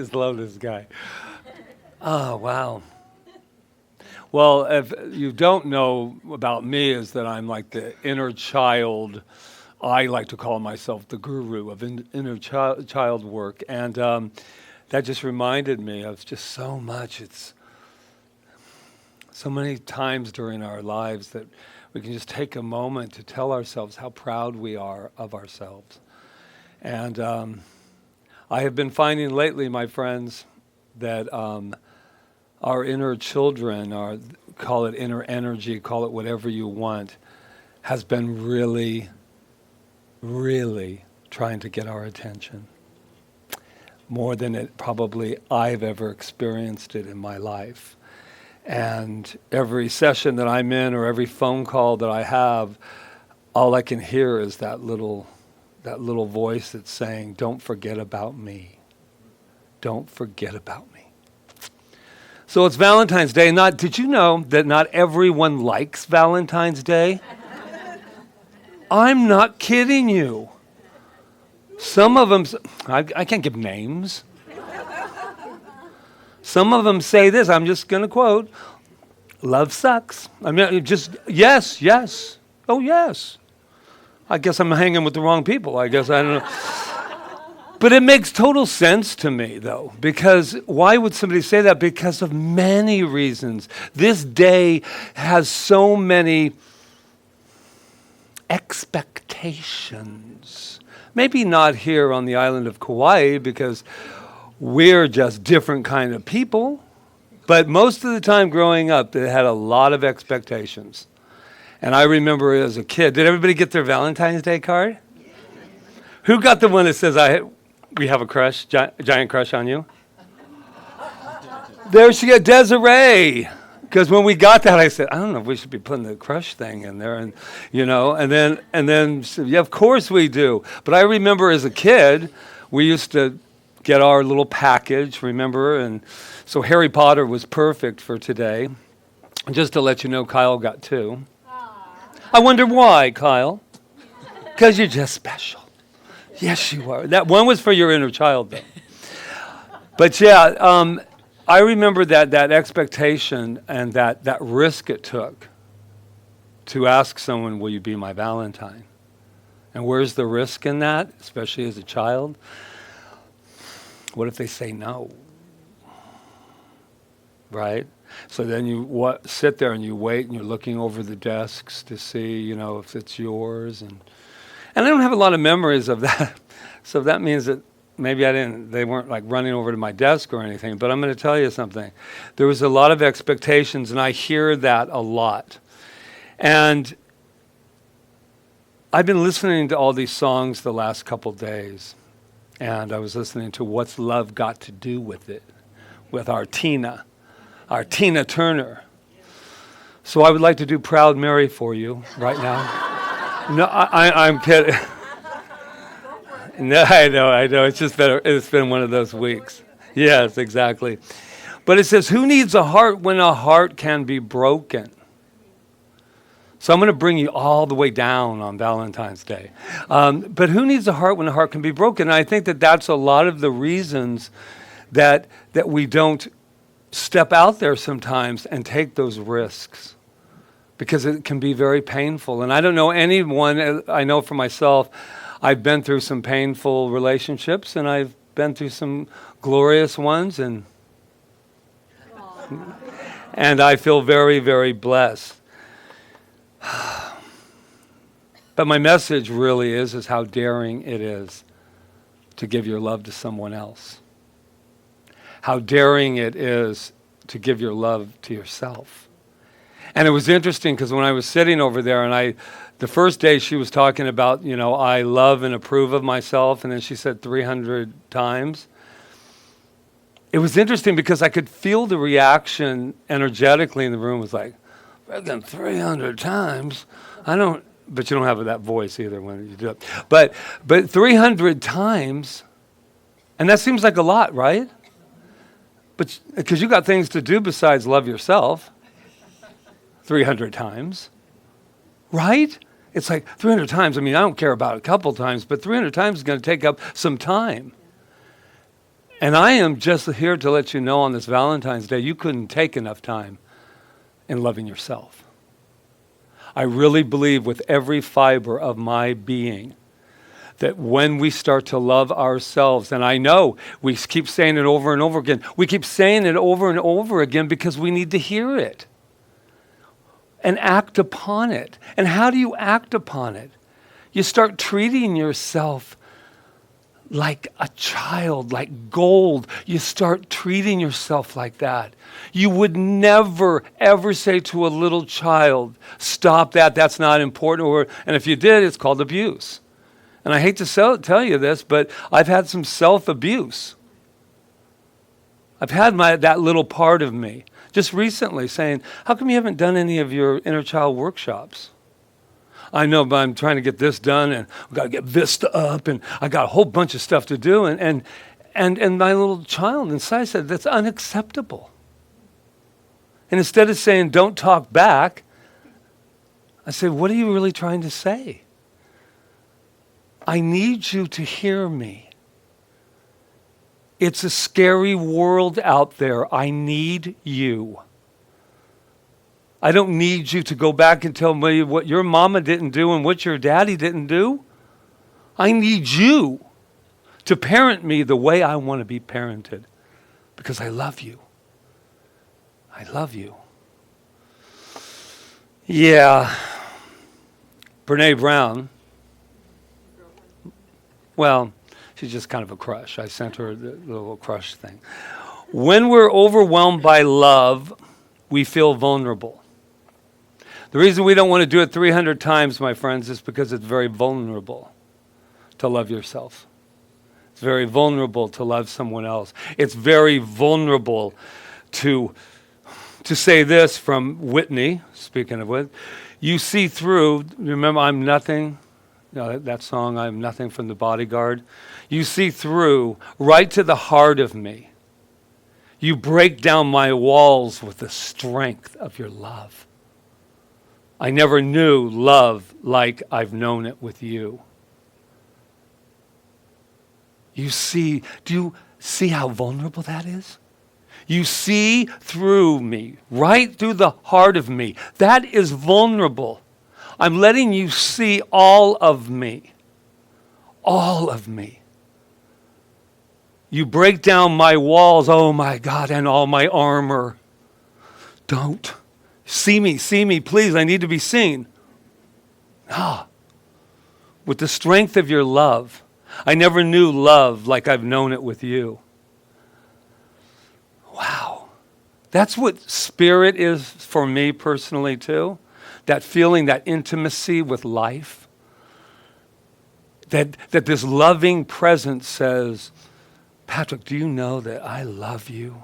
just love this guy. Oh, wow. Well, if you don't know about me, is that I'm like the inner child. I like to call myself the guru of inner child work. And that just reminded me of just so much. It's so many times during our lives that we can just take a moment to tell ourselves how proud we are of ourselves. And I have been finding lately, my friends, that our inner children, our call it inner energy, call it whatever you want, has been really, really trying to get our attention. More than it probably I've ever experienced it in my life. And every session that I'm in or every phone call that I have, all I can hear is that little voice that's saying, don't forget about me. Don't forget about me. So it's Valentine's Day. Did you know that not everyone likes Valentine's Day? I'm not kidding you. Some of them, I can't give names. Some of them say this, I'm just going to quote, love sucks. I mean, just, yes, yes. Oh, yes. I guess I'm hanging with the wrong people. I guess, I don't know. But it makes total sense to me, though, because why would somebody say that? Because of many reasons. This day has so many expectations. Maybe not here on the island of Kauai, because we're just different kind of people. But most of the time growing up, they had a lot of expectations. And I remember as a kid, did everybody get their Valentine's Day card? Who got the one that says, we have a crush, giant crush on you? There she got Desiree. Because when we got that, I said, I don't know if we should be putting the crush thing in there. And, and then she said, yeah, of course we do. But I remember as a kid, we used to get our little package, remember? And so Harry Potter was perfect for today. And just to let you know, Kyle got 2. I wonder why, Kyle? Because you're just special. Yes, you are. That one was for your inner child, though. But yeah, I remember that expectation and that risk it took to ask someone, will you be my Valentine? And where's the risk in that, especially as a child? What if they say no? Right? So then you sit there and you wait and you're looking over the desks to see, if it's yours. And I don't have a lot of memories of that. So that means that maybe they weren't like running over to my desk or anything. But I'm going to tell you something. There was a lot of expectations, and I hear that a lot. And I've been listening to all these songs the last couple days. And I was listening to What's Love Got to Do with It, with our Tina Turner. So I would like to do Proud Mary for you right now. No, I'm kidding. No, I know. It's been one of those weeks. Yes, exactly. But it says, who needs a heart when a heart can be broken? So I'm going to bring you all the way down on Valentine's Day. But who needs a heart when a heart can be broken? And I think that that's a lot of the reasons that we don't step out there sometimes and take those risks, because it can be very painful. And I don't know anyone, I know for myself, I've been through some painful relationships, and I've been through some glorious ones, and I feel very, very blessed. But my message really is how daring it is to give your love to someone else. How daring it is to give your love to yourself. And it was interesting because when I was sitting over there, and the first day she was talking about, I love and approve of myself, and then she said 300 times. It was interesting because I could feel the reaction energetically in the room. Was like, freaking 300 times? But you don't have that voice either when you do it. But 300 times, and that seems like a lot, right? But because you got things to do besides love yourself. 300 times, right? It's like 300 times. I mean, I don't care about a couple times, but 300 times is going to take up some time. And I am just here to let you know on this Valentine's Day, you couldn't take enough time in loving yourself. I really believe with every fiber of my being that when we start to love ourselves, and I know we keep saying it over and over again, we keep saying it over and over again because we need to hear it and act upon it. And how do you act upon it? You start treating yourself like a child, like gold. You start treating yourself like that. You would never, ever say to a little child, stop that, that's not important. And if you did, it's called abuse. And I hate to tell you this, but I've had some self-abuse. I've had that little part of me just recently saying, how come you haven't done any of your inner child workshops? I know, but I'm trying to get this done, and I've got to get Vista up, and I got a whole bunch of stuff to do. And my little child inside said, that's unacceptable. And instead of saying, don't talk back, I said, what are you really trying to say? I need you to hear me. It's a scary world out there. I need you. I don't need you to go back and tell me what your mama didn't do and what your daddy didn't do. I need you to parent me the way I want to be parented because I love you. I love you. Yeah. Brene Brown. Well, she's just kind of a crush. I sent her the little crush thing. When we're overwhelmed by love, we feel vulnerable. The reason we don't want to do it 300 times, my friends, is because it's very vulnerable to love yourself. It's very vulnerable to love someone else. It's very vulnerable to say this from Whitney, speaking of which, you see through, remember, I'm nothing. That song, I'm nothing from The Bodyguard. You see through right to the heart of me. You break down my walls with the strength of your love. I never knew love like I've known it with you. Do you see how vulnerable that is? You see through me, right through the heart of me. That is vulnerable. I'm letting you see all of me. All of me. You break down my walls, oh my God, and all my armor. Don't. See me, please. I need to be seen. With the strength of your love. I never knew love like I've known it with you. Wow. That's what spirit is for me personally too. That feeling, that intimacy with life. That this loving presence says, Patrick, do you know that I love you?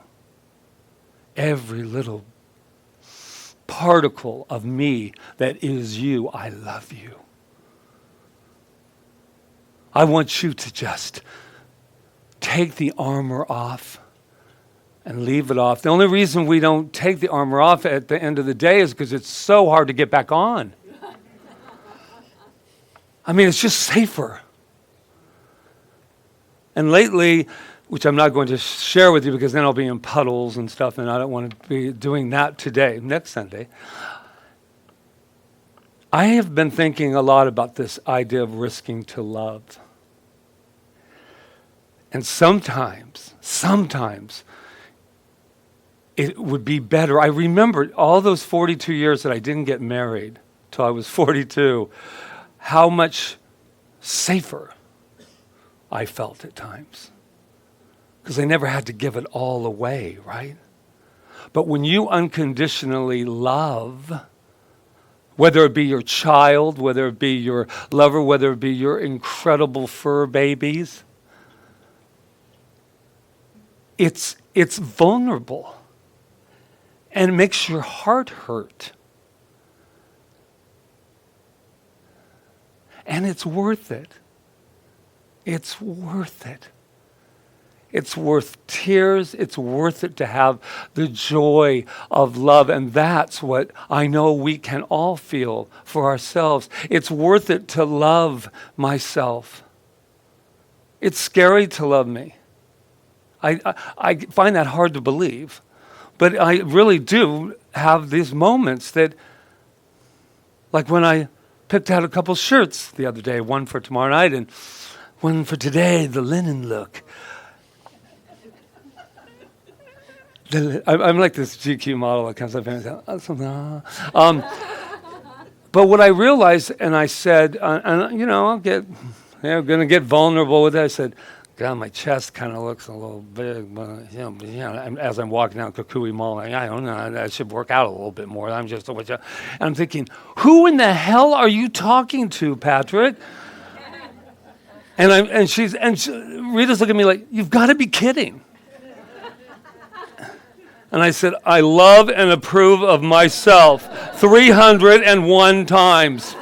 Every little particle of me that is you, I love you. I want you to just take the armor off and leave it off. The only reason we don't take the armor off at the end of the day is because it's so hard to get back on. I mean, it's just safer. And lately, which I'm not going to share with you because then I'll be in puddles and stuff, and I don't want to be doing that today, next Sunday. I have been thinking a lot about this idea of risking to love. And sometimes, it would be better. I remember all those 42 years that I didn't get married till I was 42, how much safer I felt at times. Because I never had to give it all away, right? But when you unconditionally love, whether it be your child, whether it be your lover, whether it be your incredible fur babies, it's vulnerable. And it makes your heart hurt. And it's worth it. It's worth it. It's worth tears. It's worth it to have the joy of love. And that's what I know we can all feel for ourselves. It's worth it to love myself. It's scary to love me. I find that hard to believe. But I really do have these moments that, like when I picked out a couple shirts the other day, one for tomorrow night and one for today, the linen look. I'm like this GQ model that comes up and says, but what I realized, and I said, and I'm going to get vulnerable with it. I said, God, my chest kind of looks a little big, but as I'm walking down Kaua'i Mall, I don't know, I should work out a little bit more. I'm thinking, who in the hell are you talking to, Patrick? And Rita's looking at me like, you've got to be kidding. And I said, I love and approve of myself 301 times.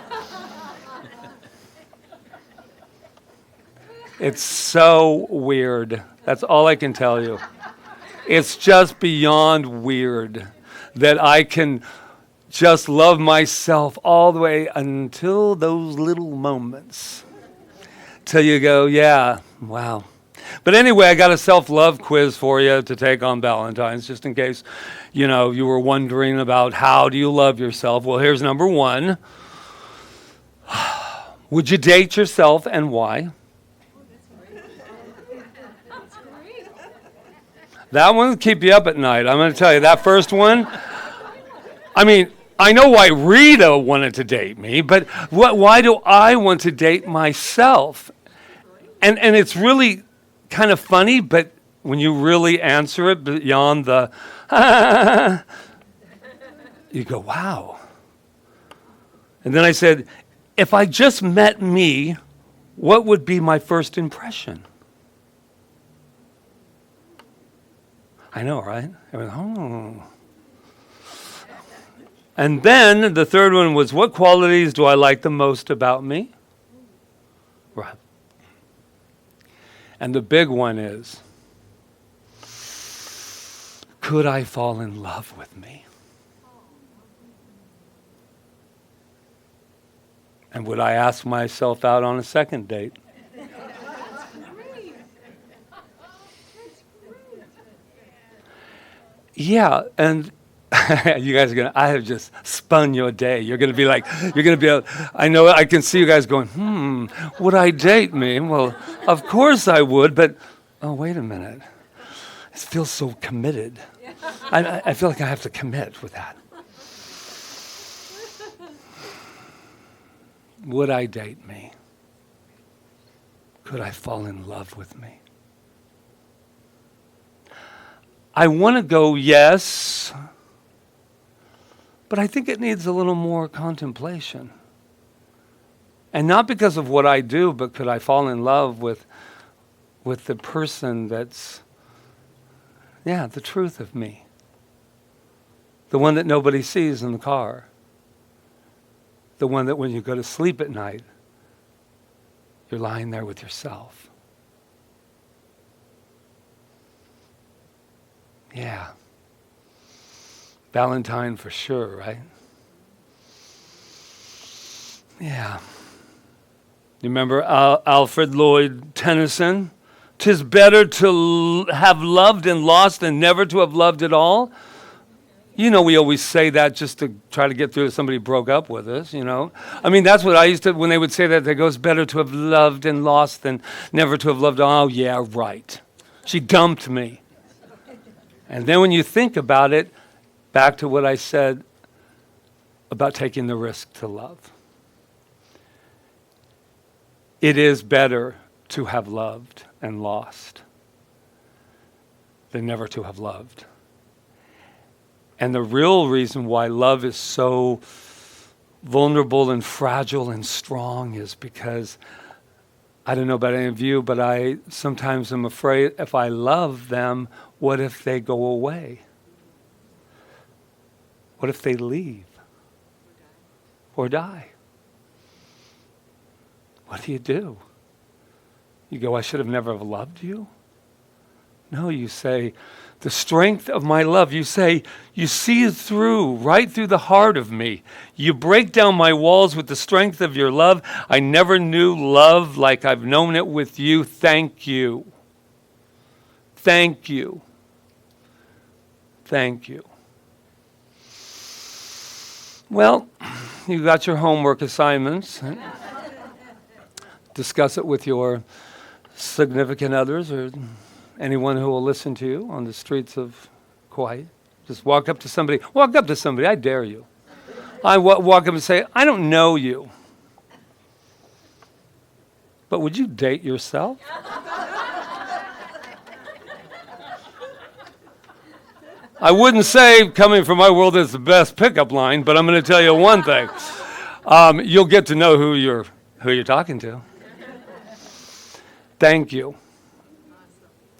It's so weird. That's all I can tell you. It's just beyond weird that I can just love myself all the way until those little moments. Till you go, yeah, wow. But anyway, I got a self-love quiz for you to take on Valentine's, just in case, you were wondering about how do you love yourself. Well, here's number one. Would you date yourself and why? That one will keep you up at night. I'm going to tell you, that first one, I know why Rita wanted to date me, but why do I want to date myself? And it's really kind of funny, but when you really answer it beyond the, you go, wow. And then I said, if I just met me, what would be my first impression? I know, right? I went, oh. And then the third one was, what qualities do I like the most about me? Right. And the big one is, could I fall in love with me? And would I ask myself out on a second date? Yeah, and you guys are going to, I have just spun your day. You're going to be like, I know, I can see you guys going, would I date me? Well, of course I would, but, oh, wait a minute. It feels so committed. I feel like I have to commit with that. Would I date me? Could I fall in love with me? I want to go yes, but I think it needs a little more contemplation. And not because of what I do, but could I fall in love with the person that's, the truth of me. The one that nobody sees in the car. The one that when you go to sleep at night, you're lying there with yourself. Yeah. Valentine for sure, right? Yeah. You remember Alfred Lloyd Tennyson? 'Tis better to have loved and lost than never to have loved at all. We always say that just to try to get through if somebody broke up with us, that's what I used to, when they would say that, it goes better to have loved and lost than never to have loved. Oh, yeah, right. She dumped me. And then when you think about it, back to what I said about taking the risk to love. It is better to have loved and lost than never to have loved. And the real reason why love is so vulnerable and fragile and strong is because, I don't know about any of you, but I sometimes am afraid if I love them, what if they go away? What if they leave? Or die? What do? You go, I should have never loved you? No, you say, the strength of my love. You say, you see through, right through the heart of me. You break down my walls with the strength of your love. I never knew love like I've known it with you. Thank you. thank you. Thank you. Well, you got your homework assignments. Discuss it with your significant others or anyone who will listen to you on the streets of Kauai. Just walk up to somebody, I dare you. I walk up and say, I don't know you, but would you date yourself? I wouldn't say coming from my world is the best pickup line, but I'm going to tell you one thing. You'll get to know who you're talking to. Thank you.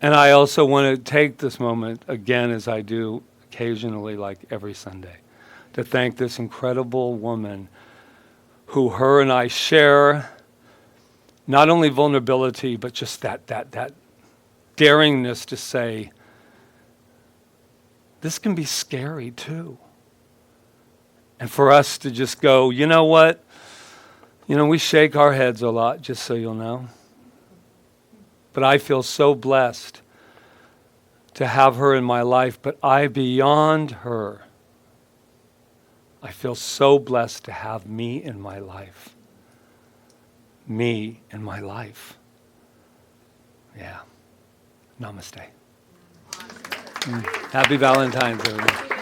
And I also want to take this moment, again, as I do occasionally, like every Sunday, to thank this incredible woman who her and I share not only vulnerability, but just that daringness to say, this can be scary too. And for us to just go, you know what? We shake our heads a lot, just so you'll know. But I feel so blessed to have her in my life, but beyond her, I feel so blessed to have me in my life. Me in my life. Yeah. Namaste. Happy Valentine's, everyone.